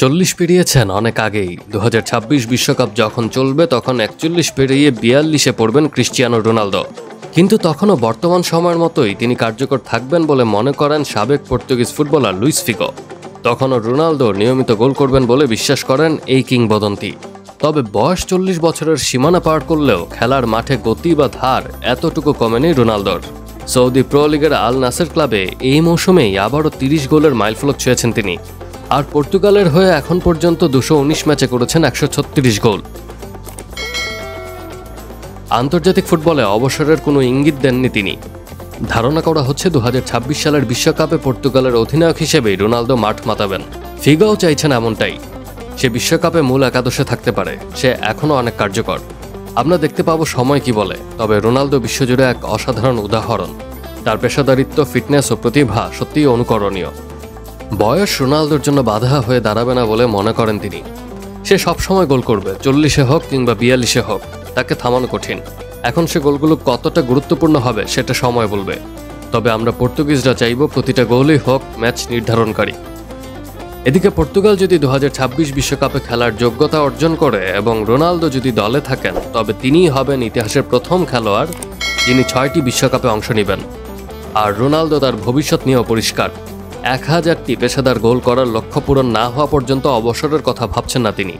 40 পেরিয়েছেন অনেক আগেই। 2026 বিশ্বকাপ যখন চলবে তখন 41 পেরিয়ে 42-এ পড়বেন ক্রিশ্চিয়ানো রোনালদো। কিন্তু তখনও বর্তমান সময়ের মতোই তিনি কার্যকর থাকবেন বলে মনে করেন সাবেক পর্তুগিজ ফুটবলার লুইস ফিগো। তখনও রোনালদো নিয়মিত গোল করবেন বলে বিশ্বাস করেন এই কিংবদন্তি। তবে বয়স 40 বছরের সীমানা পার করলেও খেলার মাঠে গতি বা ধার এতটুকু কমেনি রোনালদোর। সৌদি প্রো লিগের আল নাসের ক্লাবে এই মৌসুমেই আবারও 30 গোলের মাইলফলক ছুঁয়েছেন তিনি। আর পর্তুগালের হয়ে এখন পর্যন্ত 219 ম্যাচে করেছেন 136 গোল। আন্তর্জাতিক ফুটবলে অবসরের কোনো ইঙ্গিত দেননি তিনি। ধারণা করা হচ্ছে 2026 সালের বিশ্বকাপে পর্তুগালের অধিনায়ক হিসেবেই রোনালদো মাঠ মাতাবেন। ফিগোও চাইছেন এমনটাই। সে বিশ্বকাপে মূল একাদশে থাকতে পারে, সে এখনও অনেক কার্যকর। আমরা দেখতে পাবো সময় কি বলে। তবে রোনালদো বিশ্বজুড়ে এক অসাধারণ উদাহরণ। তার পেশাদারিত্ব, ফিটনেস ও প্রতিভা সত্যিই অনুকরণীয়। বয়স রোনালদোর জন্য বাধা হয়ে দাঁড়াবে না বলে মনে করেন তিনি। সে সবসময় গোল করবে, 40-এ হোক কিংবা 42-এ হোক, তাকে থামানো কঠিন। এখন সে গোলগুলো কতটা গুরুত্বপূর্ণ হবে সেটা সময় বলবে। তবে আমরা পর্তুগিজরা চাইব প্রতিটা গোলই হোক ম্যাচ নির্ধারণকারী। এদিকে পর্তুগাল যদি 2026 বিশ্বকাপে খেলার যোগ্যতা অর্জন করে এবং রোনালদো যদি দলে থাকেন, তবে তিনিই হবেন ইতিহাসের প্রথম খেলোয়াড় যিনি 6টি বিশ্বকাপে অংশ নেবেন। আর রোনালদো তার ভবিষ্যৎ নিয়েও পরিষ্কার। 1000টি পেশাদার গোল করার লক্ষ্য পূরণ না হওয়া পর্যন্ত অবসরের কথা ভাবছেন না তিনি।